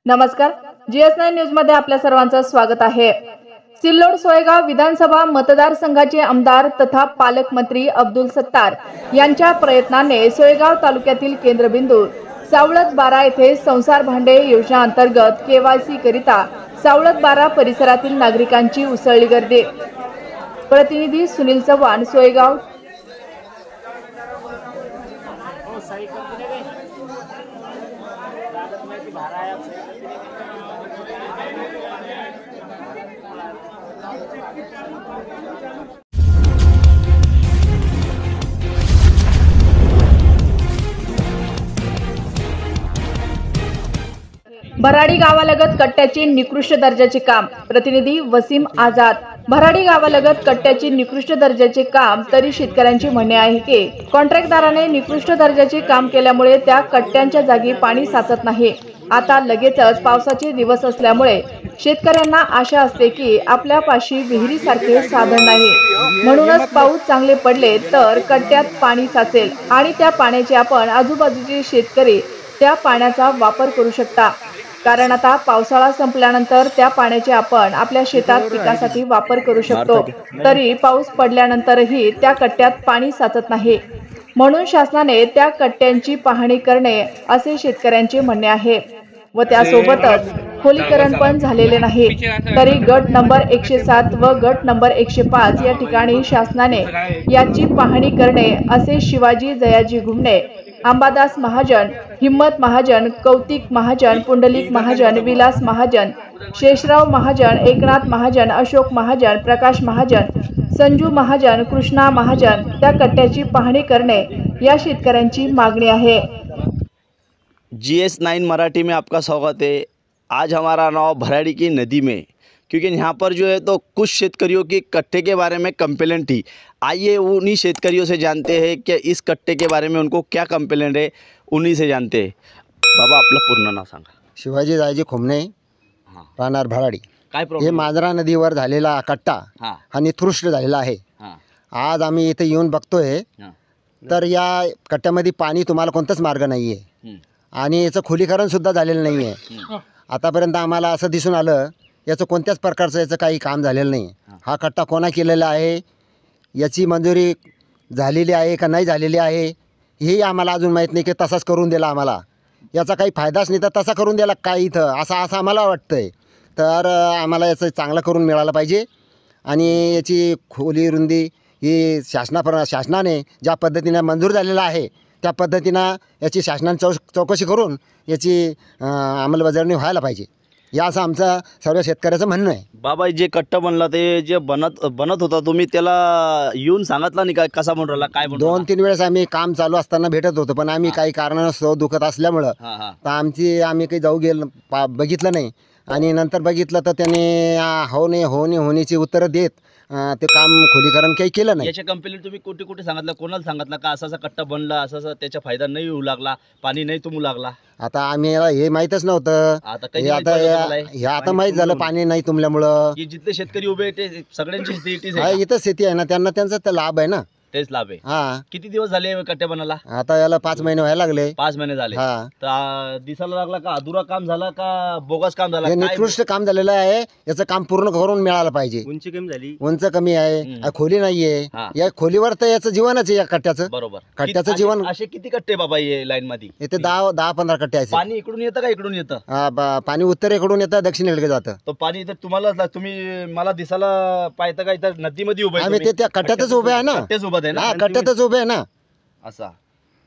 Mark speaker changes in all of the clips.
Speaker 1: नमस्कार, GS9 news मध्ये आपल्या सर्वांचं स्वागत आहे। सिल्लोड सोयगाव विधानसभा मतदारसंघाचे आमदार तथा पालकमंत्री अब्दुल सत्तार यांच्या प्रयत्नाने सोयगाव तालुक्यातील केंद्रबिंदू सावळत 12 येथे संसार भांडे योजना अंतर्गत KYC करिता सावळत 12 परिसरातील नागरिकांची उसळली गर्दी। प्रतिनिधी सुनील चव्हाण, सोयगाव। भराडी गावालगत कट्ट्याचे निकृष्ट दर्जाचे काम। प्रतिनिधी वसीम आझाद। भराडी गावालगत कट्ट्याचे निकृष्ट दर्जाचे काम, तरी शेतकऱ्यांचे म्हणणे आहे की कॉन्ट्रॅक्टदाराने निकृष्ट दर्जाचे काम केल्यामुळे त्या कट्ट्यांच्या जागी पाणी साचत नाही। आता लगेचच पावसाचे दिवस असल्यामुळे शेतकऱ्यांना आशा असते की आपल्यापाशी विहिरीसारखे साधन नाही, म्हणूनच पाऊस चांगले पडले तर कट्ट्यात पाणी साचेल आणि त्या पाण्याचे आपण आजूबाजूचे शेतकरी त्या पाण्याचा वापर करू शकता। कारण आता पावसाळा संपल्यानंतर त्या पाण्याचे आपण आपल्या शेतात पिकासाठी वापर करू शकतो, तरी पाऊस पडल्यानंतरही त्या कट्ट्यात पाणी साचत नाही, म्हणून शासनाने त्या कट्ट्यांची पाहणी करणे असे शेतकऱ्यांचे म्हणणे आहे। व त्यासोबतच खोलीकरण पण झालेले नाही, तरी गट नंबर 107 व गट नंबर 105 या ठिकाणी शासनाने याची पाहणी करणे असे शिवाजी जयाजी घुमणे, अंबादास महाजन, हिम्मत महाजन, कौतिक महाजन, पुंडलिक महाजन, विलास महाजन, शेषराव महाजन, एकनाथ महाजन, अशोक महाजन, प्रकाश महाजन, संजू महाजन, कृष्णा महाजन त्या कट्ट्याची पाहणी करणे या शेतकऱ्यांची मागणी आहे।
Speaker 2: GS9 मराठी में आपका स्वागत है। आज हमारा नाव भराड़ी की नदी में, क्योंकि यहाँ पर जो है तो कुछ शेतकरियों की कट्टे के बारे में कंप्लेंट थी। आइए उन्हीं शेतकरियों से जानते हैं कि इस कट्टे के बारे में उनको क्या कंप्लेंट है, उन्हीं से जानते हैं। बाबा आपलं पूर्ण नाव सांगा।
Speaker 3: शिवाजी जायजी खुमणे, राहणार भराडी।
Speaker 2: काय
Speaker 3: हे
Speaker 2: प्रॉब्लेम?
Speaker 3: मांजरा नदीवर झालेला कट्टा हा निकृष्ट झालेला आहे। आज आम्ही इथे येऊन बघतोय तर या कट्ट्यामध्ये पाणी तुम्हाला कोणताच मार्ग नाही आहे आणि याचं खोलीकरण सुद्धा झालेलं नाही आहे। आतापर्यंत आम्हाला असं दिसून आलं याचं कोणत्याच प्रकारचं याचं काही काम झालेलं नाही। हा कट्टा कोणा केलेला आहे, याची मंजुरी झालेली आहे का नाही झालेली आहे हेही आम्हाला अजून माहीत नाही, की तसाच करून दिला आम्हाला, याचा काही फायदाच नाही तर तसा करून दिला काय इथं असं आम्हाला वाटतंय। तर आम्हाला याचं चांगलं करून मिळालं पाहिजे आणि याची खोली रुंदी ही शासनाने ज्या पद्धतीने मंजूर झालेला आहे त्या पद्धतीनं याची शासनाने चौकशी करून याची अंमलबजावणी व्हायला पाहिजे, या असं आमचं सर्व शेतकऱ्याचं म्हणणं आहे।
Speaker 2: बाबा जे कट्टा बनला ते जे बनत होता, तुम्ही त्याला येऊन सांगितलं नाही काय कसा बनवला काय बनवला?
Speaker 3: 2-3 वेळेस आम्ही काम चालू असताना भेटत होतो, पण आम्ही काही कारणास्तव दुखत असल्यामुळं तर आम्ही काही जाऊ बघितलं नाही आणि नंतर बघितलं तर त्याने होण्याची उत्तरं देत ते काम खोलीकरण काही केलं नाही।
Speaker 2: याच्या कंप्लेंट तुम्ही कुठे कुठे सांगितलं, कोणाला सांगितलं का असा कट्टा बनला, असा त्याचा फायदा नाही होऊ लागला, पाणी नाही तुमू लागला?
Speaker 3: आता आम्ही हे माहीतच नव्हतं, आता माहीत झालं पाणी नाही तुंबल्यामुळं।
Speaker 2: जिथले शेतकरी उभे ते सगळ्यांची
Speaker 3: इथं शेती आहे ना, त्यांना त्यांचा लाभ आहे ना,
Speaker 2: तेच लाभ आहे।
Speaker 3: हा,
Speaker 2: किती दिवस झाले कट्ट्या बनाला?
Speaker 3: आता याला 5 महिने व्हायला लागले।
Speaker 2: 5 महिने झाले। तर दिसायला लागला का अधुरा काम झाला का बोगस काम झाला?
Speaker 3: निकृष्ट काम झालेलं आहे, याचं काम पूर्ण करून मिळालं पाहिजे।
Speaker 2: उंची कमी झाली,
Speaker 3: उंच कमी आहे, खोली नाहीये, या खोलीवर तर याचं जीवनच आहे या कट्ट्याचं।
Speaker 2: बरोबर,
Speaker 3: कट्ट्याचं जीवन।
Speaker 2: असे किती कट्टे बाबा लाईन मध्ये?
Speaker 3: इथे 10-15 कट्टे आहेत।
Speaker 2: पाणी इकडून येतं का इकडून येतं?
Speaker 3: पाणी उत्तरेकडून येतं, दक्षिणेकडे जातं।
Speaker 2: तो पाणी इथं तुम्हाला तुम्ही मला दिसायला पाहता का इथं नदीमध्ये उभे?
Speaker 3: आम्ही त्या कट्ट्यातच उभे आहे ना,
Speaker 2: कट्ट्याच उभं आहे ना,
Speaker 3: कट्ट्यातच उभे आहे ना।
Speaker 2: असा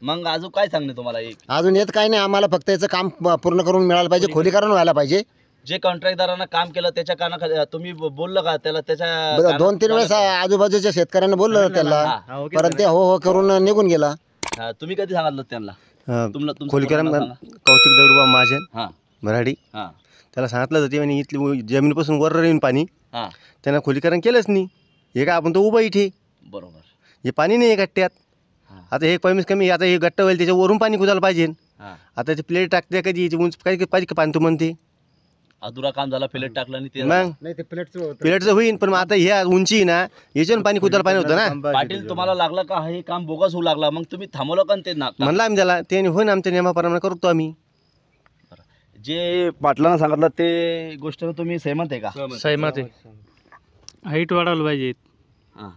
Speaker 2: मग अजून काय सांगणे तुम्हाला?
Speaker 3: अजून येत काही नाही, आम्हाला फक्त याचं काम पूर्ण करून मिळालं पाहिजे, खोलीकरण व्हायला पाहिजे।
Speaker 2: जे कॉन्ट्रॅक्टदारांना काम केलं त्याच्या काना तुम्ही बोललं का त्याला? त्याच्या
Speaker 3: 2-3 वेळेस आजूबाजूच्या शेतकऱ्यांना बोललं त्याला, परंतु ते हो करून निघून गेला।
Speaker 2: तुम्ही कधी सांगितलं त्यांना?
Speaker 4: खोलीकरण कौतिक दगडूबा महाजन भराडी, त्याला सांगितलं जाते आणि इथली जमिनीपासून वर येऊन पाणी, त्यांना खोलीकरण केलंच नाही। हे काय आपण तो उभा इथे, बरोबर, हे पाणी नाही आहे कट्ट्यात। आता हे कमी आता हे गट्ट होईल त्याच्यावरून पाणी कुदायला पाहिजे। आता ते प्लेट टाकते कधी उंच पाहिजे का पाणी, तू म्हणते
Speaker 2: अधुरा काम झाला, प्लेट टाकलं आणि
Speaker 3: नाही ते
Speaker 4: प्लेटचं होईन, पण आता हे उंची ना याच्यावर पाणी कुदायला पाणी होतं ना।
Speaker 2: पाटील तुम्हाला लागलं का हे काम बोगस होऊ लागला, मग तुम्ही थांबवलं का? ते
Speaker 4: म्हणलं आम्ही त्याला, ते होईन आमच्या नियमाप्रमाणे करतो आम्ही।
Speaker 2: जे पाटलांना सांगितलं ते गोष्ट तुम्ही सहमत आहे का?
Speaker 5: सहमत आहे. हाईट वाढवलं पाहिजे,
Speaker 2: हां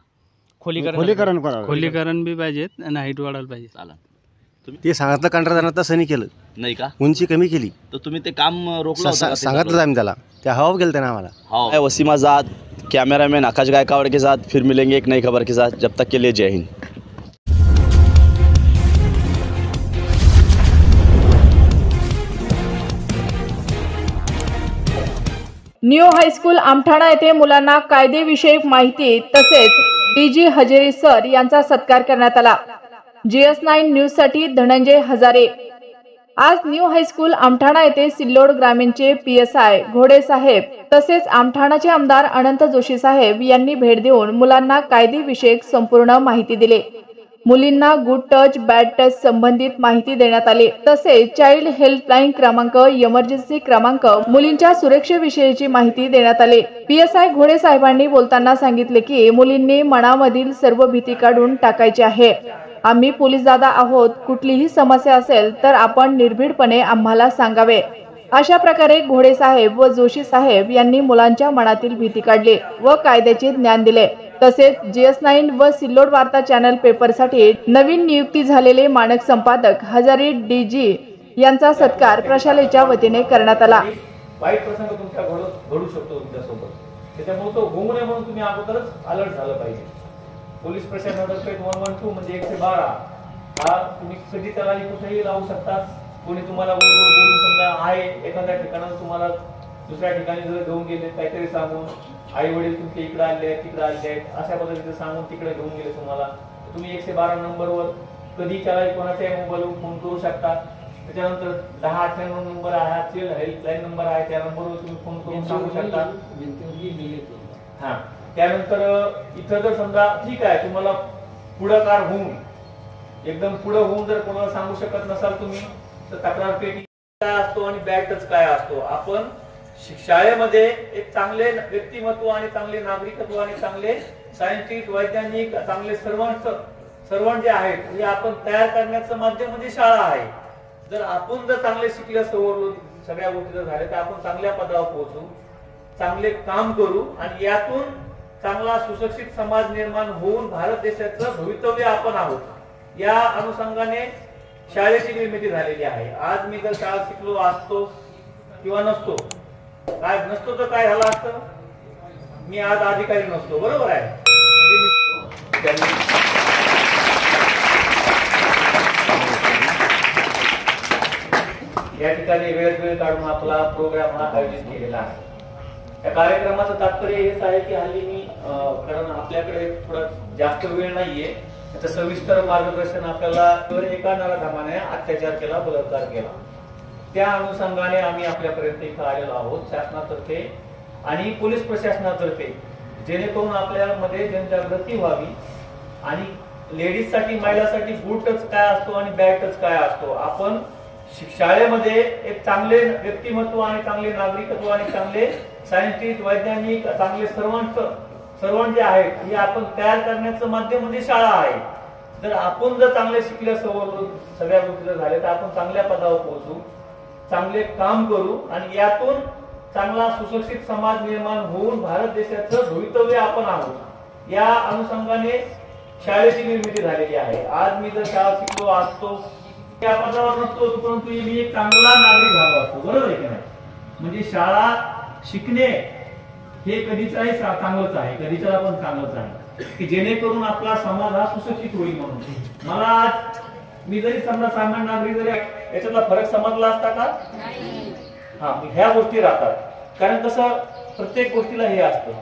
Speaker 3: खोलीकरण करावं.
Speaker 5: खोलीकरण बी पाहिजेत आणि हाईट वाढवलं पाहिजे.
Speaker 2: चालेल.
Speaker 4: ते सांगितलं कंत्राटदारानं तसं नाही केलं,
Speaker 2: नाही का?
Speaker 4: उंची कमी केली.
Speaker 2: तर तुम्ही ते काम रोखलं होतं का ते
Speaker 4: सांगितलं
Speaker 2: सगळं?
Speaker 4: आम्ही त्याला, त्या हवा गेलं त्यानं आम्हाला.
Speaker 2: मैं वसीम आज़ाद, कैमरामैन आकाश गायकवाड़ के साथ फिर मिलेंगे एक नई खबर के साथ. जब तक के लिए जय हिंद.
Speaker 1: न्यू हायस्कूल आमठाणा येथे मुलांना कायदेविषयक माहिती तसेच डीजी हजेरी सर यांचा सत्कार करण्यात आला. GS9 न्यूज साठी धनंजय हजारे. आज न्यू हायस्कूल आमठाणा येथे सिल्लोड ग्रामीणचे PSI घोडे साहेब तसेच आमठाणाचे आमदार अनंत जोशी साहेब यांनी भेट देऊन मुलांना कायदेविषयक संपूर्ण माहिती दिली. मुलींना गुड टच बॅड टच संबंधित माहिती देण्यात आली. तसेच चाइल्ड हेल्पलाईन क्रमांक, इमर्जन्सी क्रमांक, मुलींच्या सुरक्षेविषयीची माहिती देण्यात आली. PSI घोडे साहेबांनी बोलताना सांगितले की मुलींनी मनामधील सर्व भीती काढून टाकायची आहे. आम्ही पोलीस दादा आहोत, कुठलीही समस्या असेल तर आपण निर्भीडपणे आम्हाला सांगावे. अशा प्रकारे घोडे साहेब व जोशी साहेब यांनी मुलांच्या मनातील भीती काढली व कायद्याचे ज्ञान दिले. तसेच GS9 व सिल्लोड वार्ता चॅनल पेपरसाठी नवीन नियुक्ती झालेले मानक संपादक हजारी DG यांचा सत्कार प्रशालेच्या वतीने करण्यात आला.
Speaker 6: वाईट प्रसंग तुमच्या घडू शकतो तुमच्यासोबत, त्याच्यामुळे तो होऊ नये म्हणून तुम्ही अगोदरच अलर्ट झालं पाहिजे. पोलीस प्रशासनातर्फे 112 म्हणजे 112 हा तुम्ही कधी त्याला कुठेही लावू शकता. कोणी तुम्हाला बोलून समजा आहे एखाद्या ठिकाणावर तुम्हाला दुसऱ्या ठिकाणी जर घेऊन गेले काहीतरी सांगून, आई वडील तुमचे इकडे आले आहेत तिकडे आले आहेत अशा पद्धतीने सांगून तिकडे घेऊन गेले तुम्हाला, तुम्ही 112 नंबरवर कधी त्याला कोणाच्याही मोबाईलवर फोन करू शकता. त्याच्यानंतर 1098 नंबर आहे, चाइल्ड हेल्पलाईन नंबर आहे, त्या नंबरवर तुम्ही फोन करून सांगू शकता. हा त्यानंतर इथं जर समजा ठीक आहे तुम्हाला पुढाकार होऊन एकदम पुढे होऊन जर कोणाला सांगू शकत नसाल तुम्ही तर तक्रार पेटी काय असतो आणि बॅड टच काय असतो. आपण शाळेमध्ये एक चांगले व्यक्तिमत्व आणि चांगले नागरिकत्व आणि चांगले सायंटिस्ट, वैज्ञानिक, चांगले सर्वंट जे आहेत हे आपण तयार करण्याचं माध्यम म्हणजे शाळा आहे. जर आपण जर चांगले शिकले सवरलो सगळ्या गोष्टी जर झाल्या तर आपण चांगल्या पदावर पोहोचू, चांगले काम करू आणि यातून चांगला सुशिक्षित समाज निर्माण होऊन भारत देशाचं भवितव्य आपण आहोत. या अनुषंगाने शाळेची निर्मिती झालेली आहे. आज मी जर शाळा शिकलो असतो किंवा नसतो, काय नसतो तर काय झालं असतं, मी आज अधिकारी नसतो. बरोबर आहे. या ठिकाणी वेळ काढून आपला प्रोग्राम हा आयोजित केलेला आहे. या कार्यक्रमाचं तात्पर्य हेच आहे की हल्ली मी कारण आपल्याकडे थोडा जास्त वेळ नाहीये, त्याचं सविस्तर मार्गदर्शन आपल्याला एका नराधमाने अत्याचार केला, बलात्कार केला, त्या अनुषंगाने आम्ही आपल्यापर्यंत इथं आलेलो आहोत शासनातर्फे आणि पोलीस प्रशासनातर्फे, जेणेकरून आपल्यामध्ये जनजागृती व्हावी आणि लेडीजसाठी, महिलांसाठी गुड टच काय असतो आणि बॅड टच काय असतो. आपण शाळेमध्ये एक चांगले व्यक्तिमत्व आणि चांगले नागरिकत्व आणि चांगले सायंटिस्ट, वैज्ञानिक, चांगले सर्वंट जे आहेत हे आपण तयार करण्याचं माध्यम म्हणजे शाळा आहे. जर आपण जर चांगले शिकले सवरलो सगळ्या गोष्टी जर झाल्या तर आपण चांगल्या पदावर पोहोचू, चांगले काम करू आणि यातून चांगला सुशिक्षित समाज निर्माण होऊन भारत देशाचं भवितव्य आपण आहोत. या अनुषंगाने शाळेची निर्मिती झालेली आहे. आज मी जर शाळा शिकलो असतो त्या पदावर नसतो परंतु मी एक चांगला नागरिक झालो असतो. बरोबर आहे की नाही. म्हणजे शाळा शिकणे हे कधीचाही चांगलंच आहे, कधीचा पण चांगलंच आहे की जेणेकरून आपला समाज हा सुशिक्षित होईल. म्हणून मला आज मी जरी समजा सामान्य नागरिक जरी याच्यातला फरक समजला असता का? हा ह्या गोष्टी राहतात. कारण कसं प्रत्येक गोष्टीला हे असतं